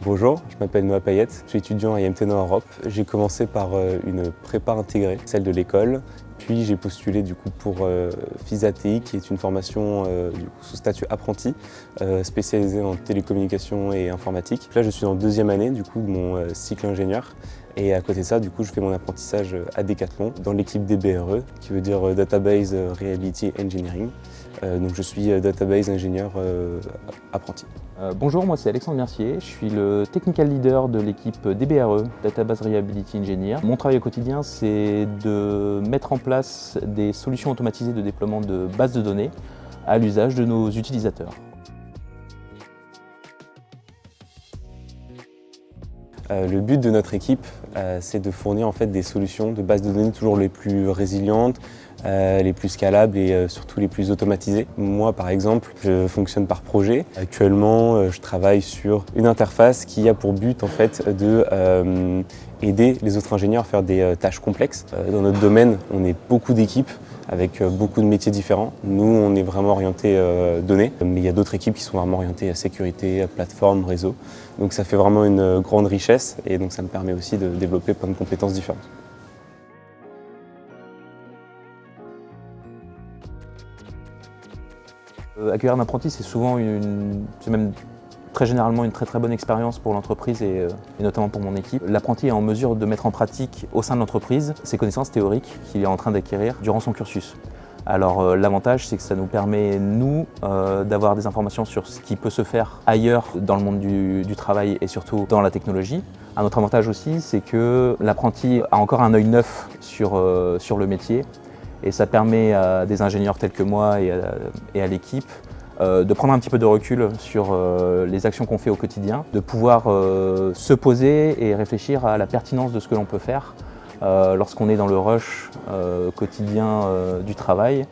Bonjour, je m'appelle Noah Payette, je suis étudiant à IMT Nord Europe. J'ai commencé par une prépa intégrée, celle de l'école, puis j'ai postulé pour FISATI, qui est une formation sous statut apprenti, spécialisée en télécommunications et informatique. Là, je suis en deuxième année de mon cycle ingénieur. Et à côté de ça, je fais mon apprentissage à Decathlon dans l'équipe DBRE, qui veut dire Database Reliability Engineering. Donc je suis Database ingénieur apprenti. Bonjour, moi c'est Alexandre Mercier, je suis le Technical Leader de l'équipe DBRE, Database Reliability Engineer. Mon travail au quotidien, c'est de mettre en place des solutions automatisées de déploiement de bases de données à l'usage de nos utilisateurs. Le but de notre équipe, c'est de fournir des solutions de bases de données toujours les plus résilientes, les plus scalables et surtout les plus automatisées. Moi, par exemple, je fonctionne par projet. Actuellement, je travaille sur une interface qui a pour but de aider les autres ingénieurs à faire des tâches complexes. Dans notre domaine, on est beaucoup d'équipes avec beaucoup de métiers différents. Nous, on est vraiment orienté données, mais il y a d'autres équipes qui sont vraiment orientées à sécurité, à plateforme, réseau. Donc ça fait vraiment une grande richesse et donc ça me permet aussi de développer plein de compétences différentes. Accueillir un apprenti, c'est même très généralement une très bonne expérience pour l'entreprise et notamment pour mon équipe. L'apprenti est en mesure de mettre en pratique au sein de l'entreprise ses connaissances théoriques qu'il est en train d'acquérir durant son cursus. Alors l'avantage, c'est que ça nous permet, nous, d'avoir des informations sur ce qui peut se faire ailleurs dans le monde du travail et surtout dans la technologie. Un autre avantage aussi, c'est que l'apprenti a encore un œil neuf sur le métier et ça permet à des ingénieurs tels que moi et à l'équipe de prendre un petit peu de recul sur les actions qu'on fait au quotidien, de pouvoir se poser et réfléchir à la pertinence de ce que l'on peut faire lorsqu'on est dans le rush quotidien du travail.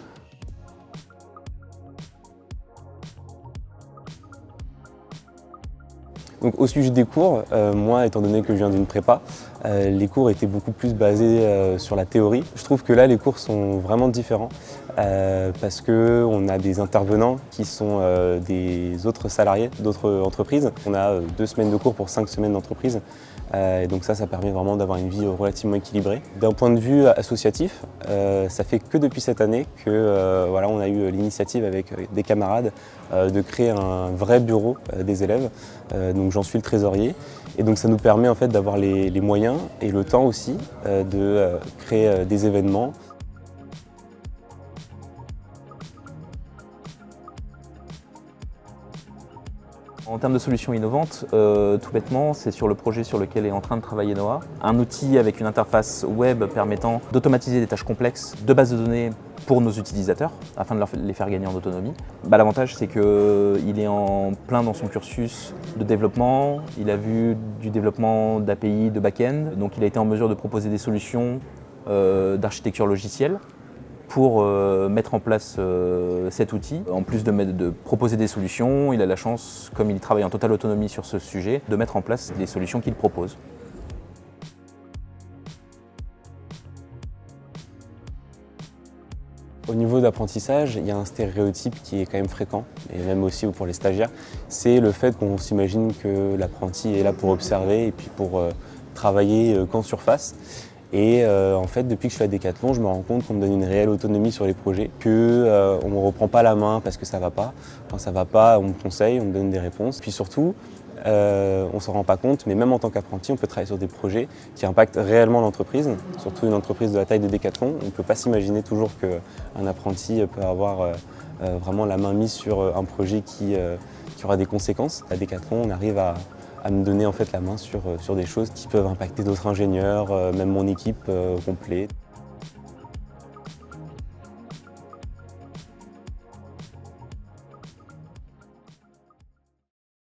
Donc, au sujet des cours, moi, étant donné que je viens d'une prépa, les cours étaient beaucoup plus basés sur la théorie. Je trouve que là, les cours sont vraiment différents parce qu'on a des intervenants qui sont des autres salariés d'autres entreprises. On a 2 semaines de cours pour 5 semaines d'entreprise. Et donc ça permet vraiment d'avoir une vie relativement équilibrée. D'un point de vue associatif, ça fait que depuis cette année que on a eu l'initiative avec des camarades de créer un vrai bureau des élèves. Donc j'en suis le trésorier. Et donc ça nous permet d'avoir les moyens et le temps aussi de créer des événements. En termes de solutions innovantes, tout bêtement, c'est sur le projet sur lequel est en train de travailler Noah. Un outil avec une interface web permettant d'automatiser des tâches complexes de base de données pour nos utilisateurs, afin de les faire gagner en autonomie. L'avantage, c'est qu'il est en plein dans son cursus de développement. Il a vu du développement d'API, de back-end, donc il a été en mesure de proposer des solutions d'architecture logicielle pour mettre en place cet outil. En plus de proposer des solutions, il a la chance, comme il travaille en totale autonomie sur ce sujet, de mettre en place les solutions qu'il propose. Au niveau d'apprentissage, il y a un stéréotype qui est quand même fréquent, et même aussi pour les stagiaires, c'est le fait qu'on s'imagine que l'apprenti est là pour observer et puis pour travailler qu'en surface. Et depuis que je suis à Decathlon, je me rends compte qu'on me donne une réelle autonomie sur les projets, qu'on ne me reprend pas la main parce que ça va pas. Quand ça va pas, on me conseille, on me donne des réponses. Puis surtout, on ne s'en rend pas compte, mais même en tant qu'apprenti, on peut travailler sur des projets qui impactent réellement l'entreprise, surtout une entreprise de la taille de Decathlon. On ne peut pas s'imaginer toujours qu'un apprenti peut avoir vraiment la main mise sur un projet qui aura des conséquences. À Decathlon, on arrive à me donner la main sur des choses qui peuvent impacter d'autres ingénieurs, même mon équipe complète.